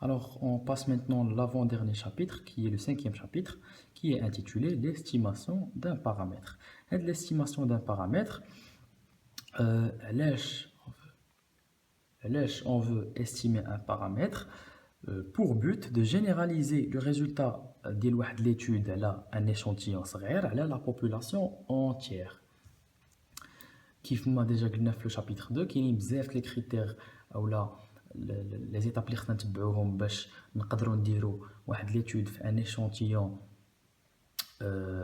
Alors, on passe maintenant à l'avant-dernier chapitre, qui est le cinquième chapitre, qui est intitulé l'estimation d'un paramètre. Et de l'estimation d'un paramètre, علاش on veut estimer un paramètre pour but de généraliser le résultat de l'étude à un échantillon صغير à la population entière. كيف ما déjà قلنا في le chapitre 2 كاينين بزاف لي كريتير اولا les étapes اللي خصنا نتبعوهم باش نقدروا نديروا واحد ليتود في ان échantillon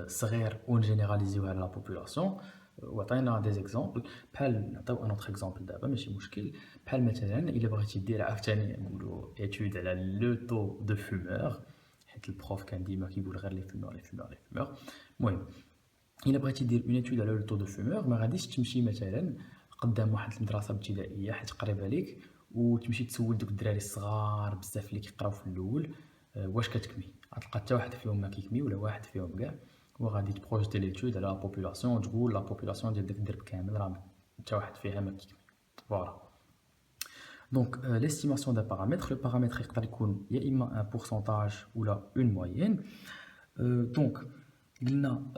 صغير ونجينيراليزيوها على لا بوبولاسيون. وعطينا دي زيكزامبل بحال نعطيو ان اوتر اكزامبل دابا ماشي مشكل. بحال مثلا الا بغيتي دير عاوتاني نقولوا ايتود على لو تو دو فومور، حيت البروف كان ديما كيقول غير لي فومور لي فومور لي فومور. المهم الا بغيتي دير اون ايتود على لو تو دو فومور ما غاديش تمشي مثلا قدام واحد المدرسه ابتدائيه حيت قريبه ليك وتمشي تسول دوك الدراري الصغار بزاف اللي كيقراو في الاول واش كتكمي. غتلقى حتى واحد فيهم ما كيكمي ولا واحد فيهم كاع، وغادي تبروجيتي ليتود على لا بوبولاسيون وتقول لا بوبولاسيون ديال داك الدرب كامل راه حتى واحد فيها ما كيكمي. فوالا. دونك l'estimation d'un paramètre, le paramètre يقدر يكون يا اما ان pourcentage ولا اون موين. دونك قلنا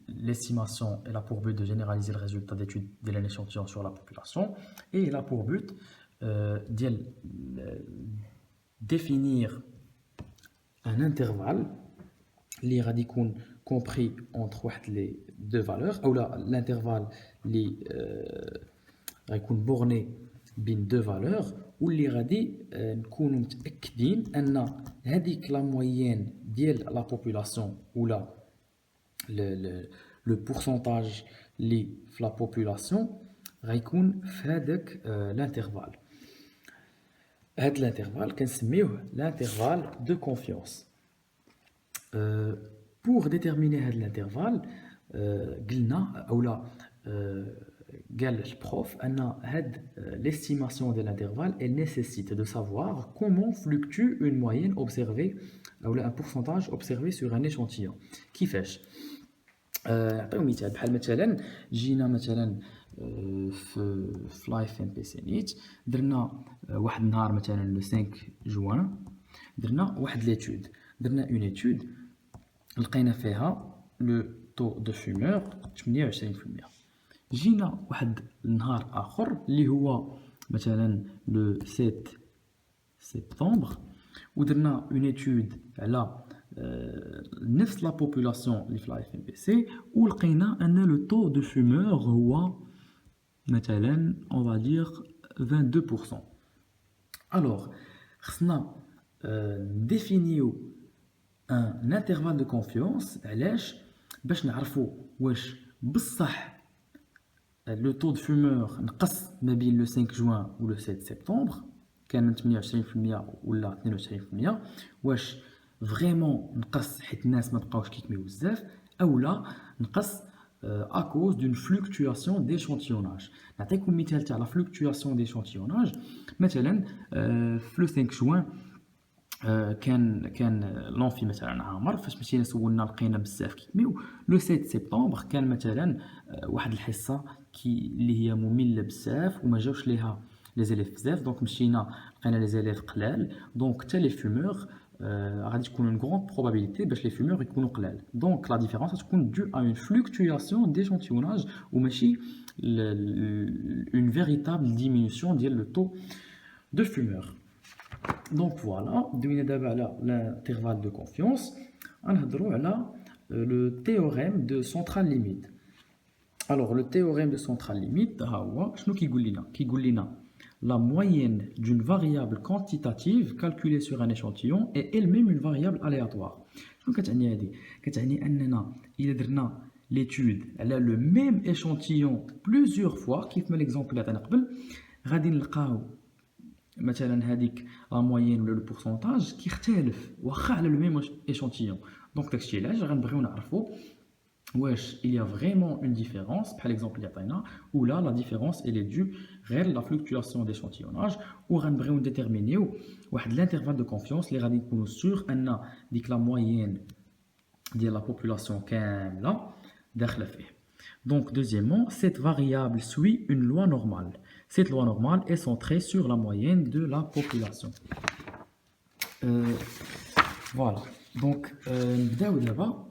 l'estimation elle a pour but de généraliser le résultat d'étude de un échantillon sur la population et elle a pour but de définir un intervalle اللي غادي يكون compris entre les deux valeurs ou l'intervalle اللي غيكون borné بين deux valeurs واللي غادي نكونوا متاكدين ان هذيك لا موين ديال لا بوبولاسيون ولا لو بورسونتاج اللي في لا بوبولاسيون غيكون في هذاك الانترفال. هذا الانترفال كنسميوه l'intervalle de confiance. Pour déterminer هذا الانترفال قلنا اولا قال البروف ان هاد l'estimation de l'intervalle elle nécessite de savoir comment fluctue une moyenne observée ou un pourcentage observé sur un échantillon. كيفاش؟ نعطيو مثال بحال مثلا جينا مثلا في لايف ام بي سي نيت درنا واحد النهار مثلا لو 5 جوان درنا واحد ليتود، درنا اون ايتود لقينا فيها لو تو دو فومور 28%. جينا واحد النهار اخر اللي هو مثلا لو 7 سبتمبر ودرنا اون ايتود على نفس لا بوبولاسيون اللي في لايف ام بي سي ولقينا ان لو تو دو فومور هو مثلا اون فا دير 22%. الوغ خصنا نديفينيو ان انترفال دو كونفيونس. علاش؟ باش نعرفوا واش بصح لو تو دو فومور نقص ما بين لو 5 جوان و لو 7 سبتمبر كان من 28% ولا 22%، واش فريمون نقص حيت الناس ما بقاوش كيكميو بزاف اولا نقص à cause d'une fluctuation d'échantillonnage. نعطيكم مثال تاع لا fluctuation d'échantillonnage. مثلا في لو 5 جوان كان لونفي مثلا عامر، فاش مشينا سولنا لقينا بزاف كيكميو. لو 7 سبتمبر كان مثلا واحد الحصه اللي هي ممله بزاف وما جاوش ليها لي زيليف بزاف، دونك مشينا لقينا لي زيليف قلال، دونك حتى لي فومور غادي تكون اون غروند بروبابيليتي باش لي فومور يكونوا قلال. دونك لا ديفيرونس تكون دو ا اون فلوكتواسيون ديشانتيوناج وماشي اون فيريتابل ديمينيسيون ديال لو تو دو فومور. دونك فوالا دوينا دابا على l'intervalle de confiance. غنهضروا على le théorème de centrale limite. Alors le théorème de centrale limite ها هو شنو كيقول لنا؟ كيقول لنا la moyenne d'une variable quantitative calculée sur un échantillon est elle-même une variable aléatoire. شنو كتعني هذه؟ كتعني اننا الا درنا l'étude على le même échantillon plusieurs fois كيف ما ليكزامبل اللي عطينا قبل غادي نلقاو مثلا هذيك لا موين ولا لو بورسونتاج كيختلف واخا على لو ميم échantillon. دونك داكشي علاش غنبغيو نعرفوا واش il y a vraiment une différence بحال l'exemple اللي عطينا ولا la différence elle est due غير la fluctuation d'échantillonnage. وغنبغيو نديتيرمينيو واحد l'intervalle de confiance اللي غادي نكونوا سور ان ديك لا موين ديال لا بوبولاسيون كامله داخله فيه. Donc deuxièmement, cette variable suit une loi normale. Cette loi normale est centrée sur la moyenne de la population. Euh, voilà. Donc, نبداو دابا.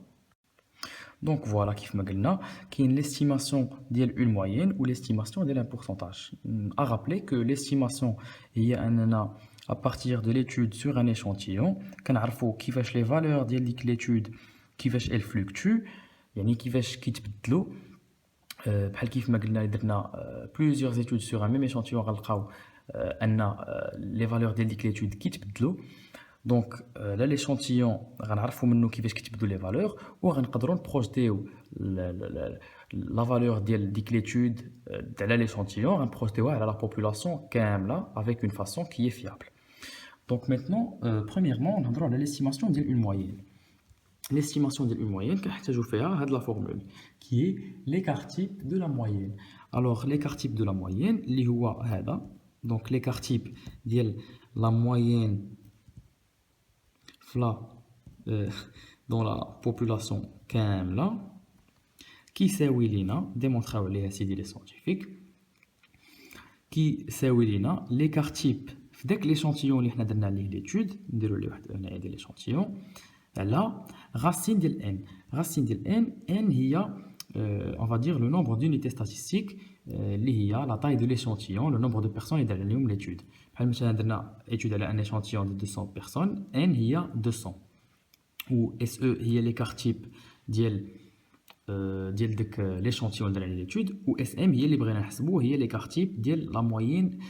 Donc voilà, كيف ما قلنا كاين l'estimation ديال une moyenne ou l'estimation ديال un pourcentage. À rappeler que l'estimation هي أننا à partir de l'étude sur un échantillon كنعرفوا كيفاش les valeurs ديال ديك l'étude كيفاش elles fluctuent يعني كيفاش كيتبدلوا. بحال كيف ما قلنا درنا plusieurs études sur un même échantillon غنلقاو أن les valeurs ديال ديك l'étude كيتبدلوا. دونك لا ليشونتيون غنعرفوا منه كيفاش كيتبدلوا لي فالور وغنقدروا نبروجيتيو لا فالور ديال ديك ليتود على ليشونتيون غنبروجيتيوها على لا بوبولاسيون كامله افيك اون فاسون كي هي فيابل. دونك ميتنون برومييرمون نهضروا على ليستيماسيون ديال اون موين. L'estimation d'une moyenne كنحتاجوا فيها هاد لا فورمول qui est l'écart type de la moyenne. Alors l'écart type de la moyenne اللي هو هذا. Donc l'écart type ديال la moyenne dans la population كاملة كيساوي لينا ديمونطراو عليها سيدي لي سيانتيفيك كيساوي لينا l'écart type في داك ليشونتيون اللي حنا درنا عليه ليتود نديرو ليه واحد هنايا ديال ليشونتيون على racine ديال n. Racine ديال n هي on va dire le nombre d'unités statistiques اللي هي la taille de l'échantillon, le nombre de personnes اللي درنا لهم l'étude. بحال مثلا درنا étude على un échantillon de 200 personnes, n هي 200 و SE هي l'écart type ديال داك l'échantillon اللي درنا عليه l'étude و SM هي اللي بغينا نحسبو هي l'écart type ديال la moyenne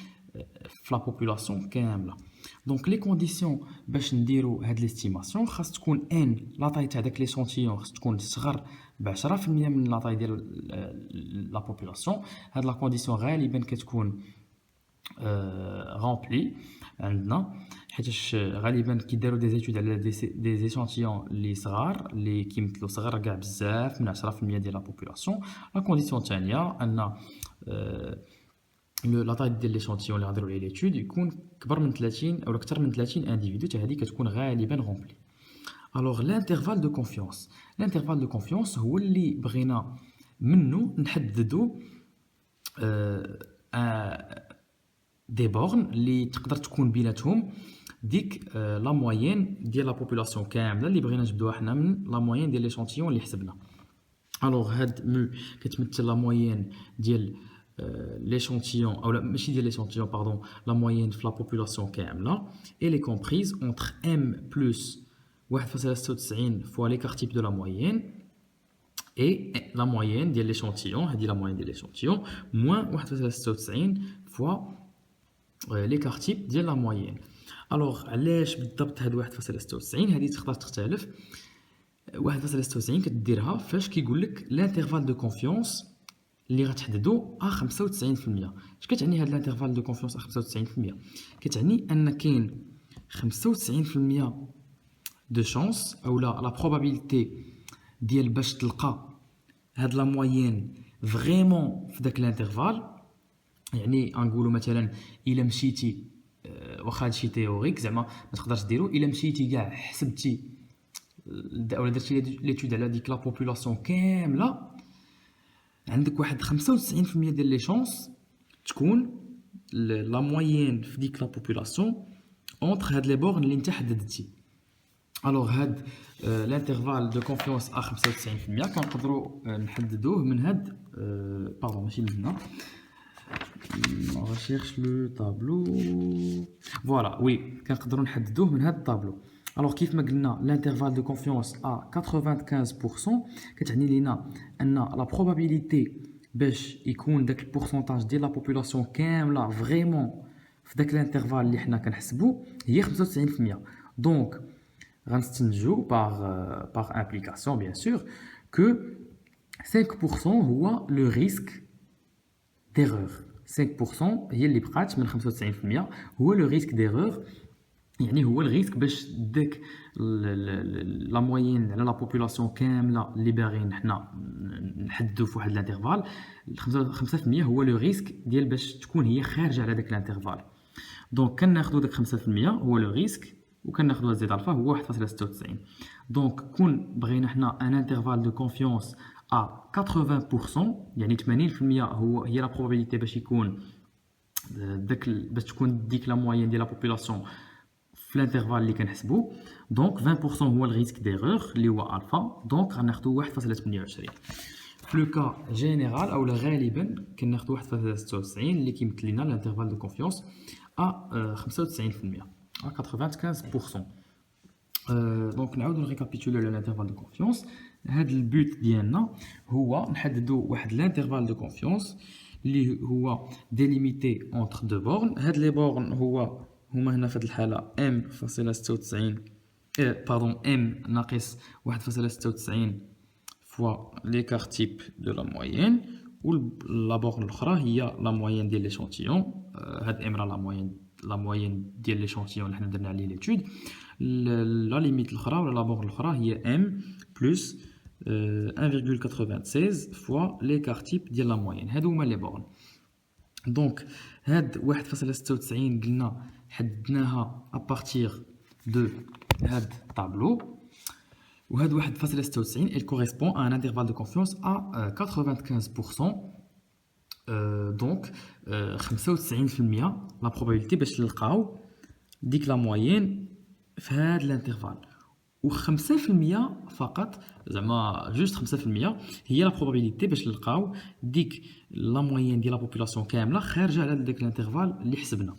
في la population كامله. دونك لي كونديسيون باش نديرو هاد ليستيماسيون خاص تكون ان لا طاي تاع داك ليشونتيون خاص تكون صغر ب 10% من لا طاي ديال لا بوبولاسيون. هاد لا كونديسيون غالبا كتكون غامبلي عندنا حيتاش غالبا كيداروا دي زيتود على دي زيشونتيون اللي صغار اللي كيمثلوا صغر كاع بزاف من 10% ديال لا بوبولاسيون. لا كونديسيون الثانيه ان لا طاي ديال ليشونتيون اللي غنديروا عليه ليتود يكون كبر من 30 او اكثر من 30 انديفيدو حتى هذه كتكون غالبا غومبلي. الوغ لانترفال دو كونفيونس. لانترفال دو كونفيونس هو اللي بغينا منه نحددوا دي بورن اللي تقدر تكون بيناتهم ديك لا موين ديال لا بوبولاسيون كامله اللي بغينا نجبدوها حنا من لا موين ديال ليشونتيون اللي حسبنا. الوغ هاد مو كتمثل لا موين ديال l'échantillon, ou ماشي ديال l'échantillon, pardon, la moyenne de la population كاملة, elle est comprise entre m plus 1,96 fois l'écart type de la moyenne et la moyenne de l'échantillon, هذه la moyenne de l'échantillon, moins 1,96 fois l'écart type de la moyenne. Alors علاش بالضبط هاد 1,96 هذه تقدر تختلف. 1,96 كديرها فاش كيقول لك l'intervalle de confiance اللي غتحددو 95%. اش كتعني هاد الانترفال دو كونفيونس 95%؟ كتعني ان كاين 95% دو شانس او لا بروبابيليتي ديال باش تلقى هاد لا موين فريمون في داك الانترفال. يعني غنقولوا مثلا الا مشيتي واخا هادشي تيوريك زعما ما تقدرش ديرو، الا مشيتي كاع حسبتي ولا درتي ليتود على ديك لا بوبولاسيون كامله عندك واحد 95% ديال لي شانس تكون لا موين في ديك لا بوبولاسيون اونتر هاد لي بورن اللي انت حددتي. الوغ هاد الانترفال دو كونفيونس 95% كنقدروا نحددوه من هاد باردون ماشي من هنا on recherche le tableau voilà oui كنقدروا نحددوه من هاد الطابلو. الوغ كيف ما قلنا الانترفال دو كونفيونس 95% كتعني لينا ان لا بروبابيليتي باش يكون داك البورسونتاج ديال لا بوبولاسيون كامله فريمون في داك الانترفال اللي حنا كنحسبو هي 95%. دونك غنستنتجو باغ امبليكاسيون بيان سور كو 5% هو لو ريسك ديرور. 5% هي اللي بقات من 95% هو لو ريسك ديرور، يعني هو الريسك باش داك لا موين على لا بوبولاسيون كامله اللي باغيين حنا نحددو في واحد الانترفال 5% هو لو ريسك ديال باش تكون هي خارجه على داك الانترفال. دونك كناخذوا داك 5% هو لو ريسك وكناخذوا زد الفا هو 1.96. دونك كون بغينا حنا ان انترفال دو كونفيونس ا 80% يعني 80% هي لا بروبابيليتي باش يكون داك باش تكون ديك لا موين ديال لا بوبولاسيون في l'intervalle اللي كنحسبو. دونك 20% هو الريسك ديغور اللي هو الفا، دونك غناخدو 1.28. في لو كا جينيرال اولا غالبا كناخدو 1.96 اللي كيمثل لنا الانترفال دو كونفيونس ا 95%، ا 95%. دونك نعاودو نريكابيتولو على الانترفال دو كونفيونس. هاد البوت ديالنا هو نحددو واحد الانترفال دو كونفيونس اللي هو ديليميتي اونتر دو بورن. هاد لي بورن هما هنا في هاد الحاله ام فاصله 96 باردون ام ناقص 1.96 فوا ليكار تيب دو لا موين، و لا بورن الاخرى هي لا موين ديال ليشانتيون. هاد ام راه لا موين ديال ليشانتيون اللي حنا درنا عليه ليتود. لا ليميت الاخرى ولا لا بورن الاخرى هي ام بلس 1.96 فوا ليكار تيب ديال لا موين. هادو هما لي بورن. دونك هاد 1.96 قلنا حددناها ابارتيغ دو هاد الطابلو، وهاد 1.96 elle correspond à un intervalle de confiance à 95%. دونك 95% لا probabilité باش نلقاو ديك لا موين في هاد الانترفال، و 5% فقط زعما جوست 5% هي لا probabilité باش نلقاو ديك لا موين ديال لا بوبولاسيون كامله خارجه على داك الانترفال اللي حسبنا.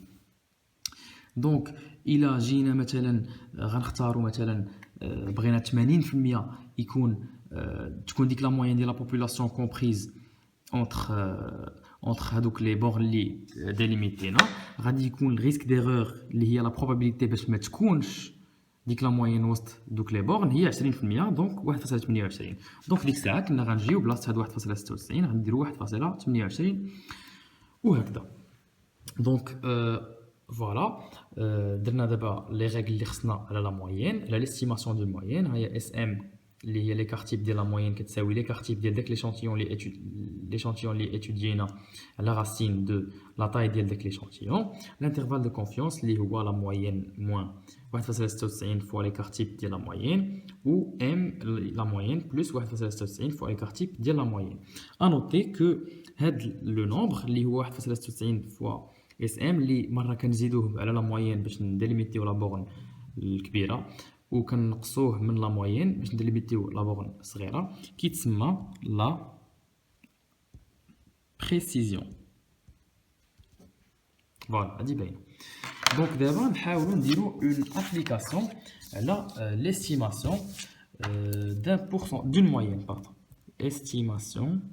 دونك الى جينا مثلا غنختاروا مثلا بغينا 80% يكون تكون ديك لا موين ديال لا بوبولاسيون كومبريز اونتر هادوك لي بورن اللي ديليميتينا، غادي يكون الريسك ديغور اللي هي لا probabilité باش ما تكونش ديك لا موين وسط دوك لي بورن هي 20%، دونك 1.28. دونك ديك الساعه كنا غنجيو بلاصه هاد 1.96 غنديرو 1.28 وهكذا. دونك فوالا درنا دابا لي ريغل اللي خصنا على لا موين، على ليستيماسيون دو موين. هي اس ام اللي هي ليكار تيب ديال لا موين كتساوي ليكار تيب ديال داك ليشانتيون اللي اتودينا على راسين دو لا طاي ديال داك ليشانتيون. الانترفال دو كونفيونس اللي هو لا موين موان 1.96 فوا ليكار تيب ديال لا موين، و ام لا موين بلس 1.96 فوا ليكار تيب ديال لا موين. انوتي كو هاد لو نومبر اللي هو 1.96 فوا اس ام اللي مره كنزيدوه على لا موين باش نديليميتيو لا بورن الكبيره، وكنقصوه من لا موين باش نديليميتيو لا بورن الصغيره، كيتسمى لا بريسيزيون. فوالا هادي باينه. دونك دابا نحاولوا نديرو اون ابليكاسيون على ليستيماسيون دان بورسون دون موين باردون استيماسيون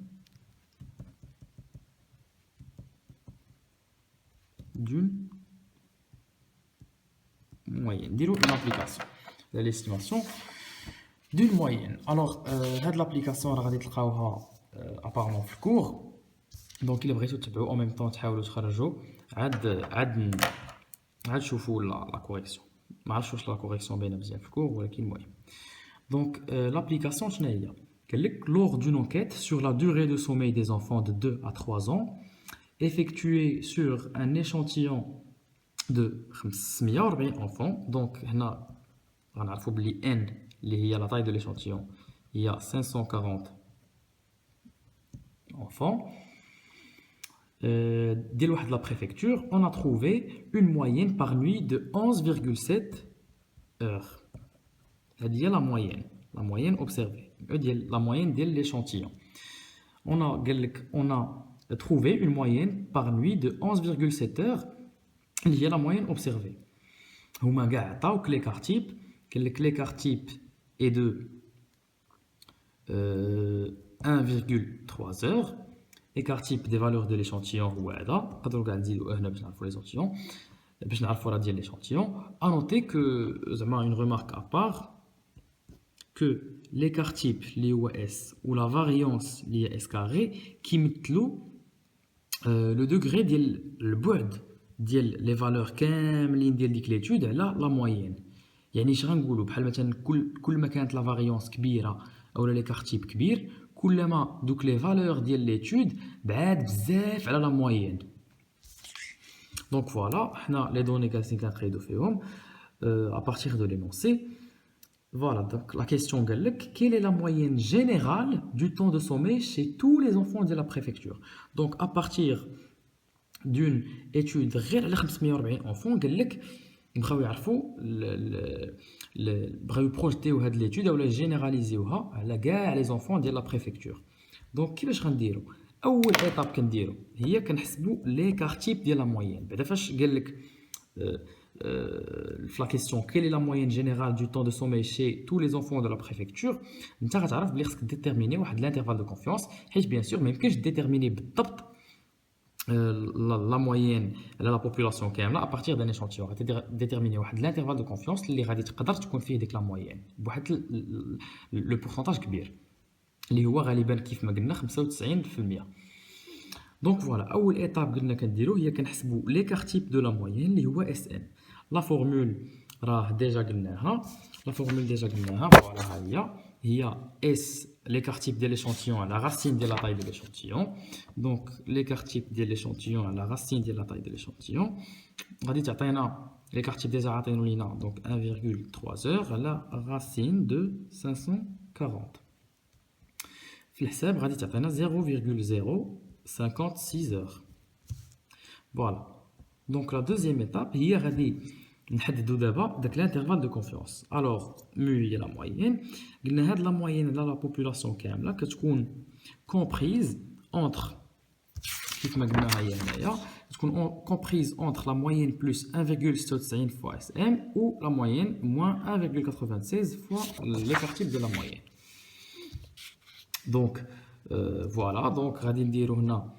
d'une moyenne. Dirons une application de l'estimation d'une moyenne. Alors, cette application, on va voir apparemment في cours. Donc, il بغيتو تتبعوا en même temps تحاولوا تخرجوا عاد شوفوا la correction. ما عرفتش واش la correction باينه مزيان في cours ولكن المهم. Donc, l'application شنو هي؟ قال لك lors d'une enquête sur la durée de sommeil des enfants de 2 à 3 ans effectué sur un échantillon de 540 enfants. Donc, on a trouvé N, la taille de l'échantillon, il y a 540 enfants. Dès de la préfecture, on a trouvé une moyenne par nuit de 11,7 heures. C'est-à-dire la moyenne observée, la moyenne de l'échantillon. On a trouvé une moyenne par nuit de 11,7 heures, liée à la moyenne observée. Huma كاع عطاوك l'écart type, l'écart type est de 1,3 heures. Écart type des valeurs de l'échantillon هو هذا، نقدروا كاع نزيدوا هنا باش نعرفوا l'échantillon، باش نعرفوا راه ديال l'échantillon. À noter que زعما une remarque à part que l'écart type اللي هو S ou la variance اللي هي S carré كيمثلوا لو دوغري ديال البعد ديال لي فالور كاملين ديال ديك ليتود على لا موين. يعني اش غنقولوا بحال مثلا كل ما كانت لا فاريونس كبيره او لي كارتيب كبير، كلما دوك لي فالور ديال ليتود بعاد بزاف على لا موين. دونك فوالا حنا لي دوني كاسين كنقيدو فيهم ا بارتير دو لينونسي. Voilà, donc la question est quelle est la moyenne générale du temps de sommeil chez tous les enfants de la préfecture. Donc à partir d'une étude réelle de 540 enfants, بغاو يعرفوا بغاو يبروجيتيو هاد ليتود اولا جينيراليزيوها على كاع لي زونفون ديال لا بريفكتور. دونك كيفاش غنديرو؟ اول ايطاب كنديرو هي كنحسبوا لي كارتيب ديال لا موين. بعدا فاش قال لك في لا كيسيون كيل est la moyenne générale du temps de sommeil chez tous les enfants de la préfecture، انت غتعرف بلي خصك ديتيرميني واحد الانترفال دو كونفيونس، حيت بيان سور ما يمكنش ديتيرميني بالضبط la moyenne على لا بوبولاسيون كامله ابارتيغ دان échantillon. غاديتيرميني واحد الانترفال دو كونفيونس اللي غادي تقدر تكون فيه ديك لا موين بواحد لو بورسونتاج كبير اللي هو غالبا كيف ما قلنا 95%. دونك فوالا اول ايتاب قلنا كنديرو هي كنحسبوا ليكار تيب دو لا موين اللي هو اس ان. لا فورمول راه ديجا قلناها، فوالا ها هي اس l'écart type de l'échantillon à la racine de la taille de l'échantillon. Donc l'écart type de l'échantillon à la racine de la taille de l'échantillon غادي تعطينا l'écart type déjà عطينو لينا donc 1,3 heures à la racine de 540. في الحساب غادي تعطينا 0,056 heures. Voilà. Donc la deuxième étape هي غادي نحددو دابا داك l'intervalle de confiance. Alors mu هي la moyenne. قلنا هاد la moyenne على la population كاملة كتكون comprise entre كيف ما قلناها هي هنايا تكون comprise entre la moyenne plus 1,96 fois SM ou la moyenne moins 1,96 fois l'écart type de la moyenne. Donc voilà, donc غادي نديرو هنا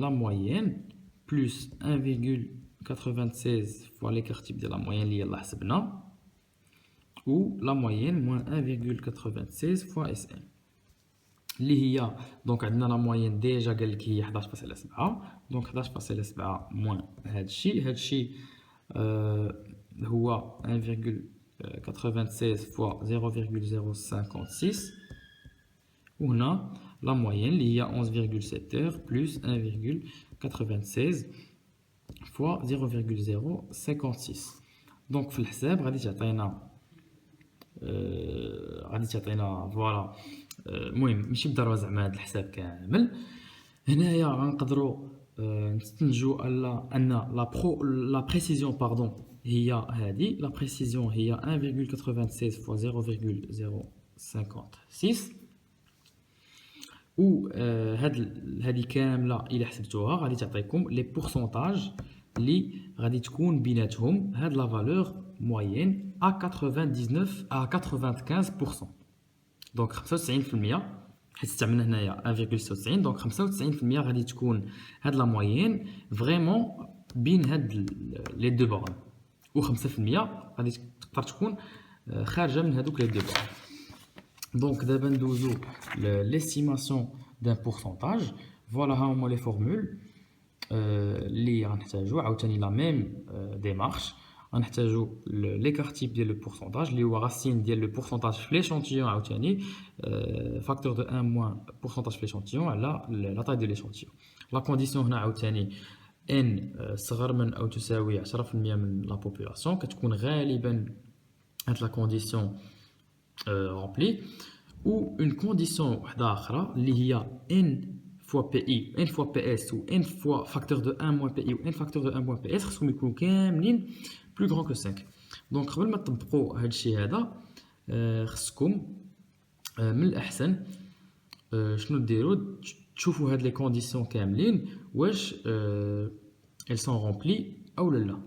la moyenne plus 1,96 fois l'écart type de la moyenne اللي يلاه حسبنا ou la moyenne moins 1,96 fois SM اللي هي دونك عندنا لا موين ديجا قال لك هي 11.7. دونك 11.7 موان هادشي هو 1,96 fois 0,056 وهنا لا موين اللي هي 11,7 heures plus 1,96 fois 0,056. دونك في الحساب غادي تعطينا فوالا. المهم ماشي بالضروره زعما هذا الحساب كامل. هنايا غنقدروا نستنتجوا ان لا بريسيزيون باردون هي هذه. لا بريسيزيون هي 1,96 fois 0,056 و هذه كامله الى حسبتوها غادي تعطيكم لي بورسونتاج اللي غادي تكون بيناتهم هاد لا فالور موين à 99 à 95%. دونك 95% حيت استعملنا هنايا 1,96 دونك 95% غادي تكون هاد لا موين فريمون بين هاد لي دو بورن و 5% غادي تقدر تكون خارجه من هادوك لي دو بورن. دونك دابا ندوزو ليستيماسيون دان بورسونتاج. فوالا ها هما لي فورمول اللي غنحتاجو عاوتاني لا ميم ديمارش. غنحتاجو l'écart type ديال لو pourcentage اللي هو راسين ديال لو pourcentage في ليشونتيون عاوتاني فاكتور دو 1 موان pourcentage في ليشونتيون على لا طاي ديال ليشونتيون. لا كونديسيون هنا عاوتاني ان صغر من او تساوي 10% من لا بوبولاسيون كتكون غالبا هاد لا كونديسيون رامبلي. و اون كونديسيون وحده اخرى اللي هي ان fois PI, n fois PS ou n fois facteur de 1 moins PI ou n facteur de 1 moins PS خصهم يكونوا كاملين plus grand que 5. دونك قبل ما تطبقوا هذا الشيء هذا خصكم من الاحسن شنو ديروا تشوفوا هاد لي كونديسيون كاملين واش elles sont remplies او لا.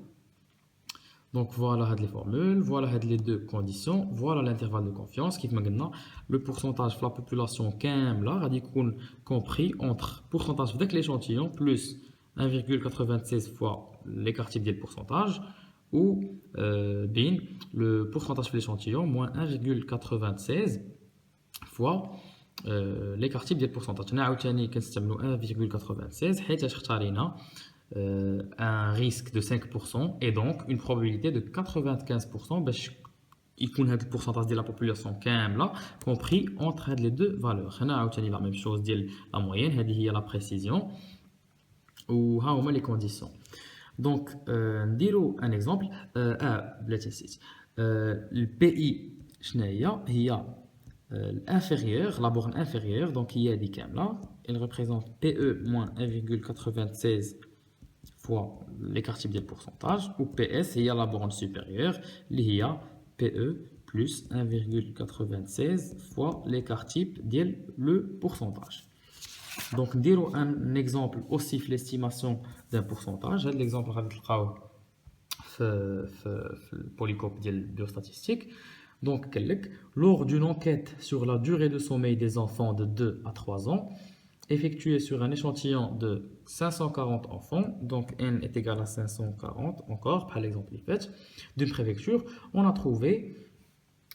Donc voilà les formules, voilà les deux conditions, voilà l'intervalle de confiance qui me donne le pourcentage de la population كاملة غادي يكون compris entre pourcentage de l'échantillon plus 1,96 fois l'écart type ديال pourcentage ou bien le pourcentage de l'échantillon moins 1,96 fois l'écart type ديال pourcentage. هنا عاوتاني كنستعملوا 1,96 حيت اختارينا un risque de 5% et donc une probabilité de 95% باش يكون هذا البورسنتاج ديال لا بوبولاسيون كامله compris entre هاد les deux valeurs. هنا عاوتاني لا ميم شوز ديال لا موين هذه هي لا بريسيزيون وها هما لي كونديسيون. دونك نديرو ان اكزومبل بلاتي نسيت البي اي شنو هي الانفيريور لا بورن انفيريور دونك هي هذه كامله elle représente PE moins 1,96 fois l'écart type du pourcentage, ou PS, il y a la borne supérieure, il y a PE plus 1,96 fois l'écart type le pourcentage. Donc, dire un exemple aussi de l'estimation d'un pourcentage. L'exemple polycope biostatistique. Donc, lors d'une enquête sur la durée de sommeil des enfants de 2 à 3 ans, effectuée sur un échantillon de 540 enfants, donc n est égal à 540 encore, par l'exemple d'une préfecture, on a trouvé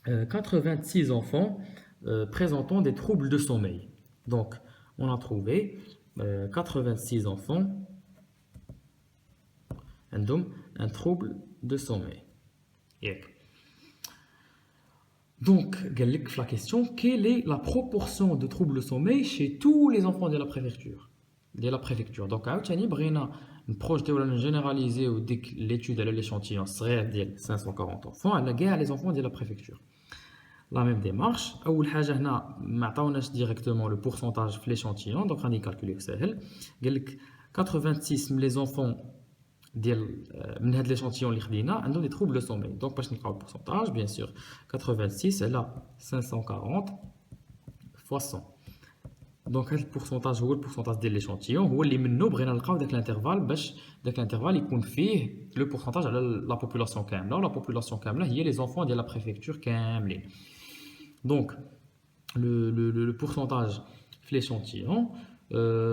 86 enfants présentant des troubles de sommeil. Donc, on a trouvé 86 enfants un trouble de sommeil. Donc, la question, quelle est la proportion de troubles de sommeil chez tous les enfants de la préfecture? Donc, une proche de généraliser l'étude de l'échantillon serait de 540 enfants, à les enfants de la préfecture. La même démarche, أول حاجة هنا ما عطاوناش directement le pourcentage في l'échantillon, donc on va calculer ça. قال لك 86 من les enfants ديال من هذا l'échantillon اللي خدينا عندهم des troubles de sommeil. Donc باش نلقاو le pourcentage, bien sûr 86 على 540 fois 100. Donc هذا البورسونتاج هو البورسونتاج ديال l'échantillon, هو اللي منه بغينا نلقاو داك الانترفال باش داك الانترفال يكون فيه لو pourcentage على لا population كامله. لا population كامله هي les enfants ديال la préfecture كاملين. Donc, le pourcentage de l'échantillon,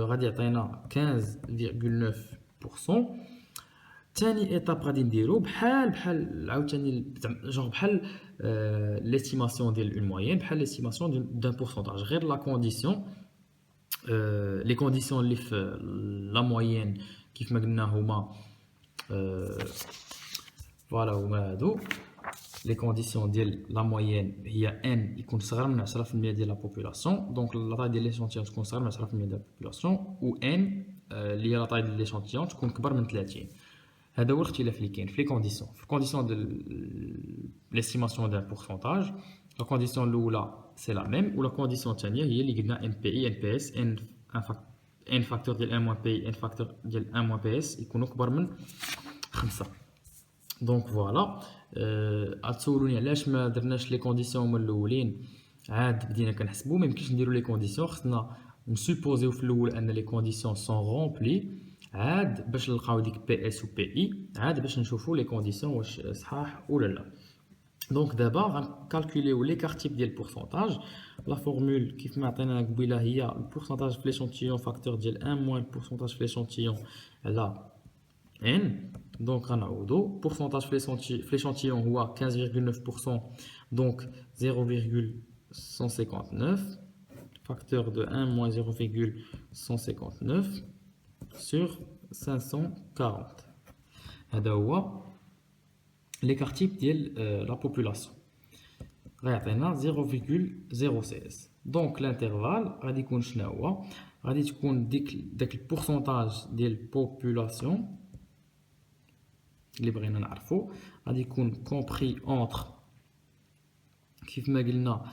غادي يعطينا 15,9%. ثاني étape غادي نديرو بحال عاوتاني genre بحال l'estimation ديال une moyenne, بحال l'estimation d'un pourcentage. غير la condition, les conditions اللي في la moyenne كيف ما قلنا هما voilà هما هادو. Les conditions de la moyenne, il y a n qui concerne la de la population, donc la taille de l'échantillon concerne la de la population, ou n lié à la taille de l'échantillon qui compte plus de 30. هذا هو الاختلاف اللي كاين في les conditions. في condition de l'estimation d'un pourcentage, la condition الاولى c'est la même, ou la condition الثانيه هي اللي قلنا NPI NPS n facteur ديال 1 PI n facteur ديال 1 PS يكونوا اكبر من 5. دونك فوالا غتسولوني علاش ما درناش لي كونديسيون هما الاولين عاد بدينا كنحسبوا. ما يمكنش نديروا لي كونديسيون، خصنا نسوبوزيو في الاول ان لي كونديسيون سون رومبلي عاد باش نلقاو ديك بي اس و بي اي عاد باش نشوفوا لي كونديسيون واش صحاح ولا لا. دونك دابا غنكالكوليو ليكار تيب ديال البورسونتاج. لا فورمول كيف ما عطينا قبيله هي البورسونتاج في ليشونتيون فاكتور ديال 1 موان البورسونتاج في ليشونتيون على n. Donc غنعوضو pourcentage في l'échantillon هو 15,9%, donc 0,159 facteur de 1 moins 0,159 sur 540. هذا هو l'écart type ديال la population. غيعطينا 0,016. donc l'intervalle غادي يكون شنو هو؟ غادي تكون داك البورسونتاج ديال population اللي بغينا نعرفو غادي يكون compris entre كيف ما قلنا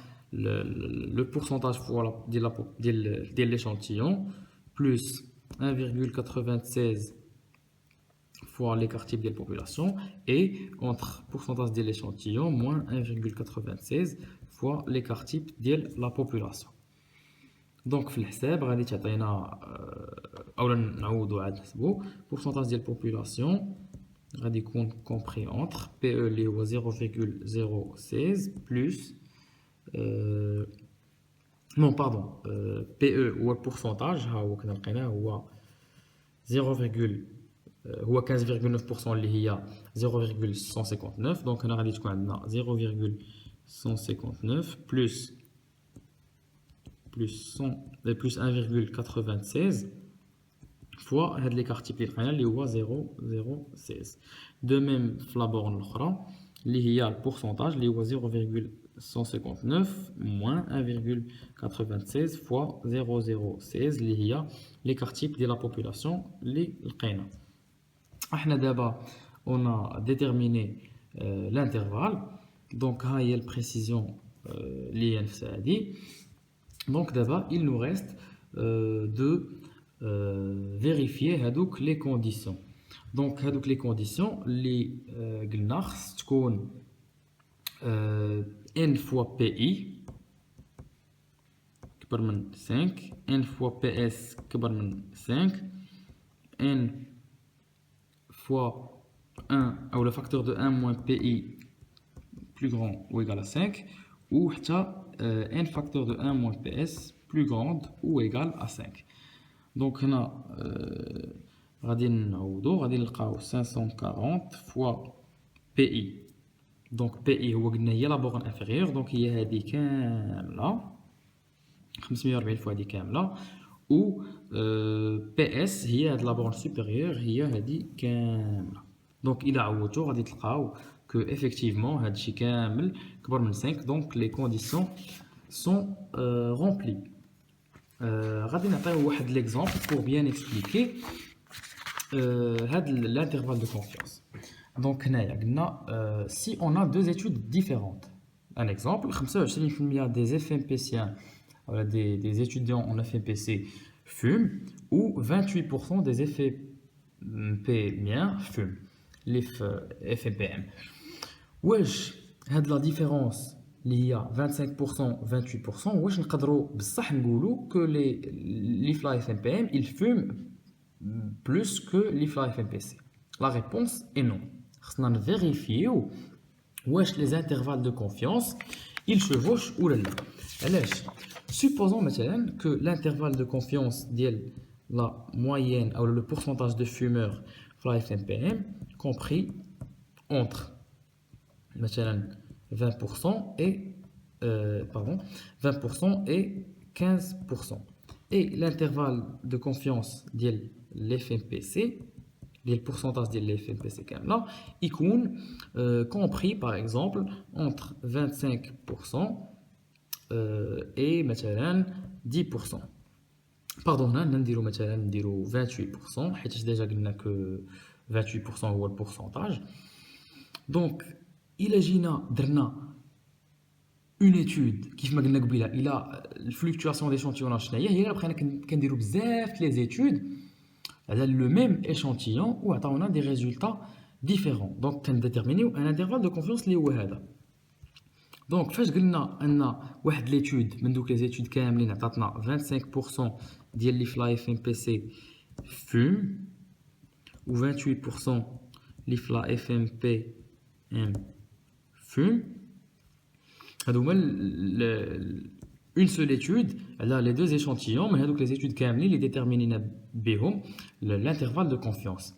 le pourcentage فوا ديال l'échantillon plus 1,96 fois l'écart type de la population et entre pourcentage de l'échantillon moins 1,96 fois l'écart type de la population. Donc في الحساب غادي تعطينا اولا نعوضو عاد نحسبو pourcentage ديال population غادي يكون compris entre PE اللي هو 0,016 plus non pardon PE هو البورسونتاج ها هو كنا لقيناه هو 15,9% اللي هي 0,159. دونك هنا غادي تكون عندنا 0,159 plus 1,96 fois هاد l'écart type اللي لقينا اللي هو 0,016. دو ميم في لا بورن الاخرى اللي هي البورسونتاج اللي هو 0,159 moins 1,96 fois 0,016 اللي هي l'écart type de la population اللي لقينا. احنا دابا on a déterminé l'intervalle. donc ها هي البريسيزيون اللي هي نفسها هادي. donc d'abord il nous reste de vérifier هادوك les conditions. Donc هذوك les conditions اللي قلنا خص تكون n fois PI كبر من 5 n fois PS كبر من 5 n fois 1 ou le facteur de 1 moins PI plus grand ou égal à 5 ou n facteur de 1 moins PS plus grande ou égale à 5. Donc هنا غادي نلقاو 540 fois PI. Donc PI هو قلنا هي لا بورن انفيريور، دونك هي هذه كامله 540 fois هذه كامله، و PS هي هاد لا بورن سوبيريور هي هذه كامله. دونك الى عوضتو غادي تلقاو que effectivement هادشي كامل كبر من 5. دونك les conditions sont remplies. غادي نعطيو واحد l'exemple pour bien expliquer l'intervalle de confiance. Donc si on a deux études différentes, un exemple, 25% des FMPciens, des étudiants en FMPC fument, ou 28% des FMPmiens fument, les FMPM. Wesh, la différence il y a 25%, 28%, wesh نقدروا بصح نقولوا que les FMPM ils fument plus que les FMPC. La réponse est non. On va vérifier les intervalles de confiance ils chevauchent ou là. Supposons maintenant que l'intervalle de confiance de la moyenne ou le pourcentage de fumeurs la FMPM compris entre 20% et 15%. Et l'intervalle de confiance de l'FMPC, le pourcentage de l'FMPC il est compris par exemple entre 25% et 10%. Pardon, on va dire 28%, حيت déjà قلنا que 28% هو le pourcentage. Donc il a درنا une étude كيف ما قلنا قبيله الى الفلكتواسيون d'échantillonnage هي بقينا كنديروا بزاف les études على le même échantillon ou on a des résultats différents. Donc on déterminer un intervalle de confiance اللي هو هذا. Donc فاش قلنا ان واحد l'étude من دوك les études كاملين عطاتنا 25% ديال اللي في لا اف ام بي سي فوم و 28% اللي في لا اف ام بي ام فوم، هادو هما une seule étude على les deux échantillons من هذوك les études كاملين اللي ديتيرمينينا بهم l'intervalle de confiance.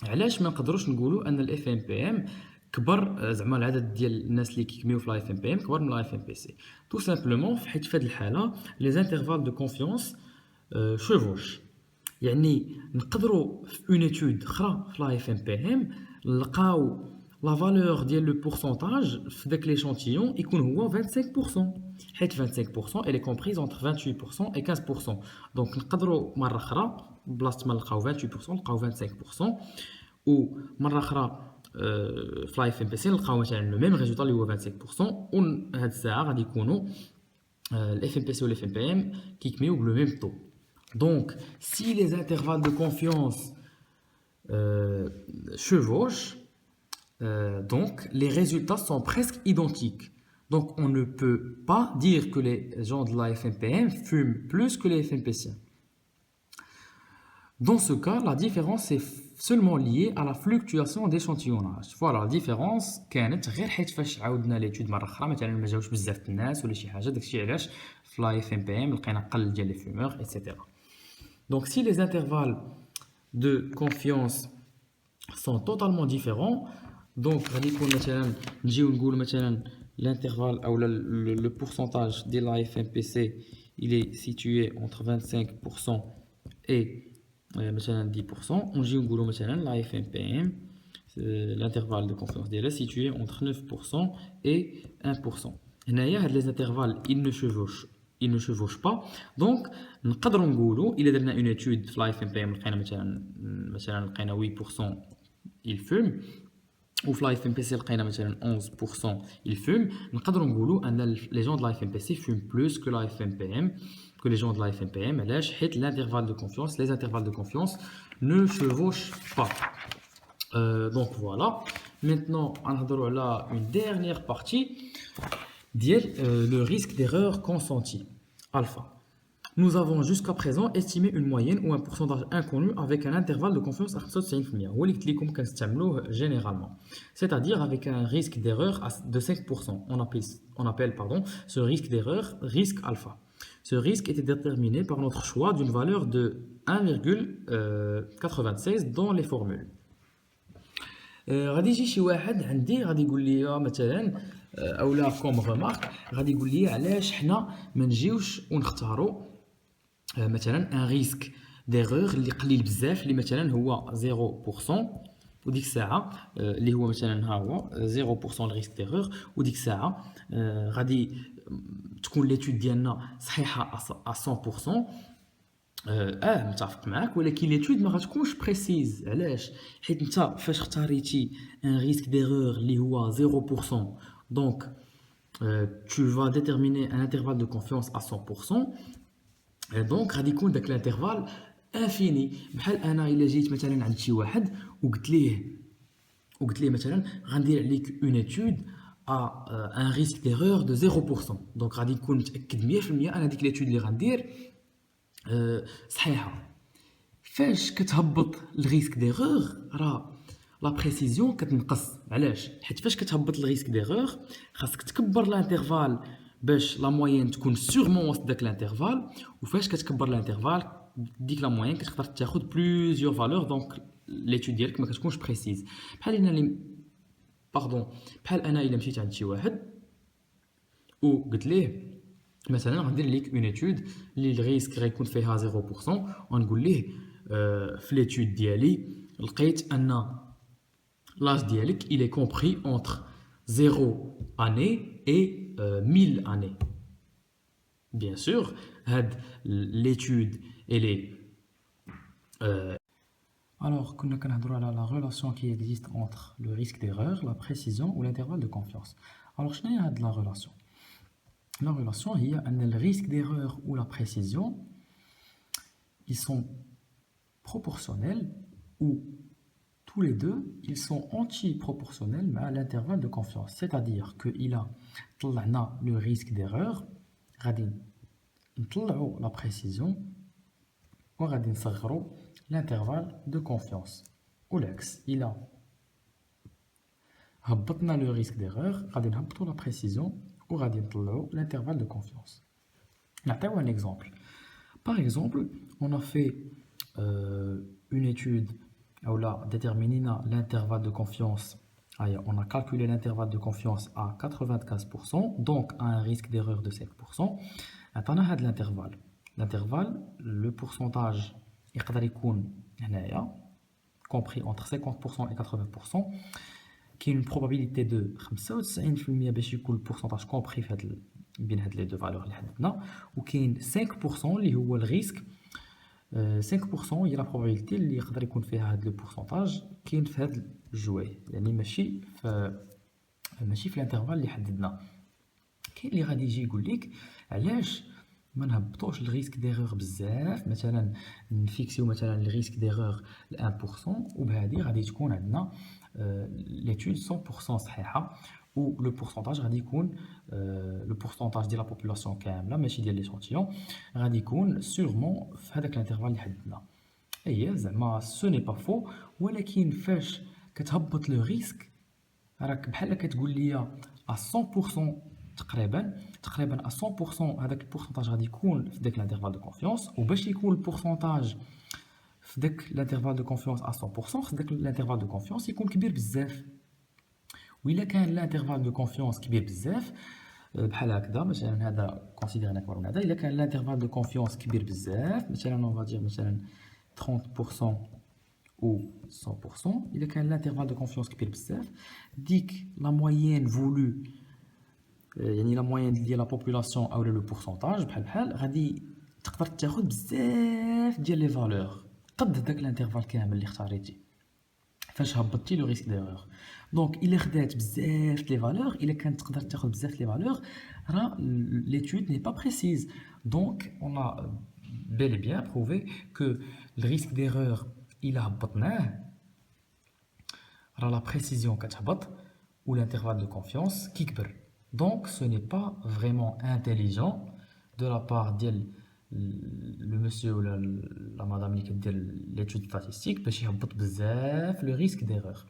علاش ما نقدروش نقولوا ان الاف ام بي ام كبر زعما العدد ديال الناس اللي كيكميو في لا اف ام بي ام كبر من لا اف ام بي سي؟ تو سامبلومون حيت في هذه الحاله les intervalles de confiance chevauchent. يعني نقدروا في une étude اخرى في لا اف ام بي ام نلقاو la valeur ديال le pourcentage في داك l'échantillon يكون هو 25%، حيت 25% elle est comprise entre 28% et 15%. donc نقدروا مره اخرى بلاصه ما نلقاو 28% نلقاو 25%، ومره اخرى في لا اف ام بي سي نلقاو مثلا لو ميم ريزولطا اللي هو 25%، وهاد الساعه غادي يكونوا الاف ام بي سي والاف ام بي ام كيكميو بلو ميم طو. donc si les intervalles de confiance chevauchent, donc les résultats sont presque identiques. Donc on ne peut pas dire que les gens de la FMPM fument plus que les FMPciens. Dans ce cas, la différence est seulement liée à la fluctuation d'échantillonnage. Voilà, la différence كانت غير حيت فاش عاودنا ليتود مره اخرى مثلا ما جاوش بزاف الناس ولا شي حاجه، داكشي علاش في لا اف ام بي ام لقينا قل ديال لي فيمور etc. Donc si les intervalles de confiance sont totalement différents, donc غادي يكون مثلا نجيو نقول مثلا l'intervalle ou le pourcentage de la FMPC il est situé entre 25% et مثلا 10%. نجيو نقولوا مثلا la FMPM l'intervalle de confiance ديالها situé entre 9% et 1%. هنايا هاد les intervalles ils ne chevauchent pas. donc نقدروا نقولوا الا درنا une étude في la FMPM لقينا مثلا لقينا 8% il fume، وفي لا اف ام بي سي لقينا مثلا 11% il fume، نقدروا نقولوا ان les gens de la FMPC fument plus que la FMPM que les gens de la FNPM, l'intervalle de confiance, les intervalles de confiance ne chevauchent pas. Donc voilà. Maintenant, on a là une dernière partie, le risque d'erreur consenti, alpha. Nous avons jusqu'à présent estimé une moyenne ou un pourcentage inconnu avec un intervalle de confiance à 95%. هو اللي قلت لكم كنستعملوه généralement. C'est-à-dire avec un risque d'erreur de 5%. On appelle ce risque d'erreur risque alpha. Ce risque était déterminé par notre choix d'une valeur de 1,96 dans les formules. غادي يجي شي واحد عندي غادي يقول لي مثلا اولا كوم ريمارك غادي يقول لي علاش حنا ما نجيوش ونختاروا مثلا ان ريسك ديغور اللي قليل بزاف اللي مثلا هو 0% وديك الساعه اللي هو مثلا ها هو 0% الريسك ديغور وديك الساعه غادي تكون ليتود ديالنا صحيحه 100%. متفق معاك ولكن ليتود ما غتكونش بريسيز. علاش؟ حيت انت فاش اختاريتي ان ريسك ديغور اللي هو 0% دونك tu vas déterminer un intervalle de confiance à 100%. دونك غادي يكون داك الانترفال انفيني. بحال انا الا جيت مثلا عند شي واحد وقلت ليه مثلا غندير عليك اون ايتود ان ريسك ديغور دو 0%. دونك غادي نكون متاكد 100% انا ديك ليتود اللي غندير صحيحه. فاش كتهبط الريسك ديغور راه لا بريسيزيون كتنقص. علاش؟ حيت فاش كتهبط الريسك ديغور خاصك تكبر الانترفال باش لا موين تكون سيغمون وسط داك الانترفال. وفاش كتكبر الانترفال ديك لا موين كتقدر تاخذ بليزيور فالور دونك ليتود ديالك ما كتكونش بريسيز. بحال انا الا مشيت عند شي واحد وقلت ليه مثلا غندير ليك اون ايتود اللي الريسك غيكون فيها 0% ونقول ليه في ليتود ديالي لقيت ان لاج ديالك il est compris entre 0 année et 1000 années. Bien sûr, l'étude elle est alors كنا كنهضروا على la relation qui existe entre le risque d'erreur, la précision ou l'intervalle de confiance. Alors شنو هي هاد la relation? La relation هي أن le risque d'erreur ou la précision ils sont proportionnels ou tous les deux ils sont antiproportionnels à l'intervalle de confiance. C'est-à-dire que il a طلعنا le risque d'erreur غادي نطلعوا la précision وغادي نصغروا l'intervalle de confiance. والعكس il a هبطنا le risque d'erreur غادي نهبطوا la précision وغادي نطلعوا l'intervalle de confiance. نعطيو un exemple. Par exemple, on a fait une étude où là déterminé l'intervalle de confiance. On a calculé l'intervalle de confiance à 95%, donc à un risque d'erreur de 5%. On a l'intervalle. L'intervalle, le pourcentage est compris entre 50% et 80%, qui est une probabilité de 95% باش يكون البورسونتاج كومبري في هاد بين هاد لي دو فالور اللي حددنا وكاين 5% اللي هو الريسك 5% هي لا probabilité اللي يقدر يكون فيها هاد لو بورسونتاج كاين في هاد الجواي يعني ماشي في الانترفال اللي حددنا. كاين اللي غادي يجي يقول لك علاش ما نهبطوش الريسك ديغور بزاف مثلا نفيكسيو مثلا الريسك ديغور ل 1% وبهذه غادي تكون عندنا l'étude 100% صحيحه و لو بورسونتاج غادي يكون لو بورسونتاج ديال لا بوبولاسيون كامله ماشي ديال ليشانتيون غادي يكون سيغمون في هذاك الانترفال اللي حددنا. اي زعما سو ني با فو ولكن فاش كتهبط لو ريسك راك بحال كتقول لي 100% تقريبا à 100% هذاك البورسونتاج غادي يكون في داك الانترفال دو كونفيونس وباش يكون البورسونتاج في داك الانترفال دو كونفيونس à 100% خص داك الانترفال دو كونفيونس يكون كبير بزاف. وإلا كان الانترفال دو كونفيونس كبير بزاف بحال هكذا مثلا هذا كونسيديرنا كبر من هذا الا كان الانترفال دو كونفيونس كبير بزاف مثلا اون فادير مثلا 30% ou 100%. الا كان الانترفال دو كونفيونس كبير بزاف ديك لا موين فولو يعني لا موين ديال لا بوبولاسيون او لو بورسونتاج بحال غادي تقدر تاخذ بزاف ديال لي فالور قد داك الانترفال كامل اللي اختاريتي فاش هبطتي لو ريسك ديرور. دونك الا خدات بزاف لي فالور الا كانت تقدر تاخذ بزاف لي فالور راه ليتود ني با بريسيز Donc on a bel et bien prouvé que le risque d'erreur il a la précision كتهبط ou l'intervalle de confiance كيكبر. Donc ce n'est pas vraiment intelligent de la part de le monsieur ou la madame اللي كدير l'étude statistique باش يهبط بزاف le risque d'erreur.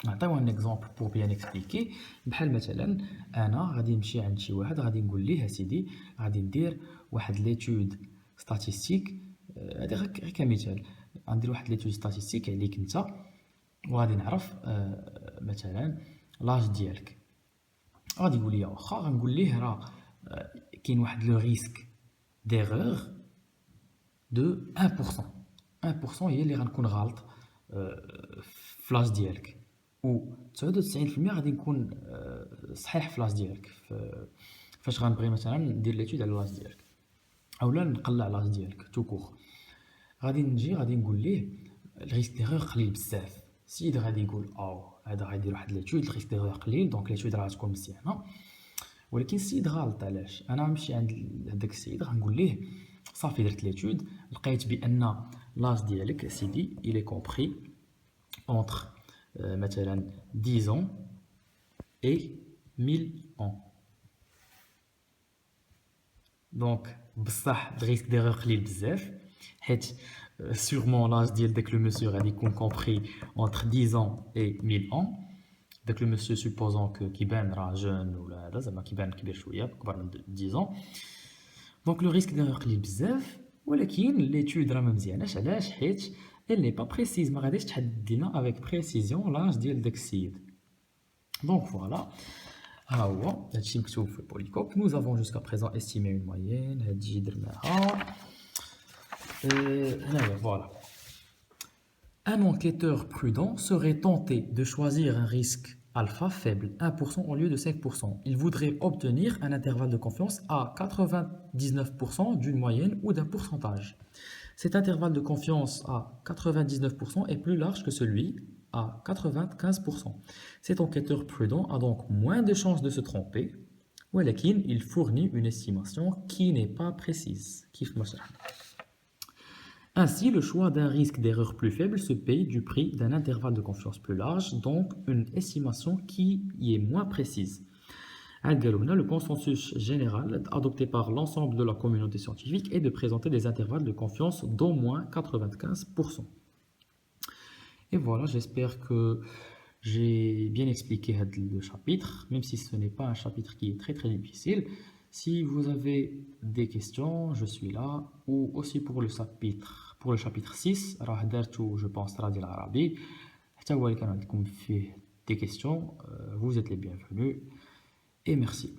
نعطيو un exemple pour bien expliquer. بحال مثلا انا غادي نمشي عند شي واحد غادي نقول ليه اسيدي غادي ندير واحد ليتود ستاتيستيك، هذا غير كمثال، غندير واحد ليتود ستاتيستيك عليك انت وغادي نعرف مثلا لاج ديالك. غادي يقول لي واخا غنقول ليه راه كاين واحد لو ريسك ديغور دو 1%. 1% هي اللي غنكون غلط في لاج ديالك، و 99% غادي نكون صحيح في لاج ديالك. فاش غنبغي مثلا ندير ليتود على لاج ديالك اولا نقلع لاج ديالك توكور، غادي نجي غادي نقول ليه الريسك ديغور قليل بزاف. السيد غادي يقول هذا غيدير واحد ليتود الريسك ديغور قليل دونك ليتود راه غتكون مزيانه. ولكن السيد غلط. علاش؟ انا نمشي عند هذاك السيد غنقول ليه صافي درت ليتود لقيت بان لاج ديالك سيدي il est compris entre مثلا 10 ans et 1000 ans. دونك بصح الريسك ديغور قليل بزاف حيت sûrement لاج ديال داك لو مسيو غادي يكون compris entre 10 ans et 1000 ans. داك لو مسيو supposons que كيبان راه جون ولا هذا زعما كيبان كبير شويه كبر من 10 ans. دونك لو ريسك ديغور قليل بزاف، ولكن ليتود راه ما مزياناش. علاش؟ حيت elle n'est pas précise، ما غاديش تحدد لنا avec précision لاج ديال داك السيد. دونك فوالا ها هو هادشي مكتوب في بوليكوب. nous avons jusqu'à présent estimé une moyenne. هادشي درناها هنايا فوالا. Un enquêteur prudent serait tenté de choisir un risque alpha faible, 1% au lieu de 5%. Il voudrait obtenir un intervalle de confiance à 99% d'une moyenne ou d'un pourcentage. Cet intervalle de confiance à 99% est plus large que celui à 95%. Cet enquêteur prudent a donc moins de chances de se tromper, ولكن il fournit une estimation qui n'est pas précise. Ainsi, le choix d'un risque d'erreur plus faible se paye du prix d'un intervalle de confiance plus large, donc une estimation qui y est moins précise. Le consensus général adopté par l'ensemble de la communauté scientifique est de présenter des intervalles de confiance d'au moins 95%. Et voilà, j'espère que j'ai bien expliqué le chapitre, même si ce n'est pas un chapitre qui est très très difficile. Si vous avez des questions, je suis là, ou aussi pour le chapitre 6, je pense Radi al-Arabi. Des questions, vous êtes les bienvenus et merci.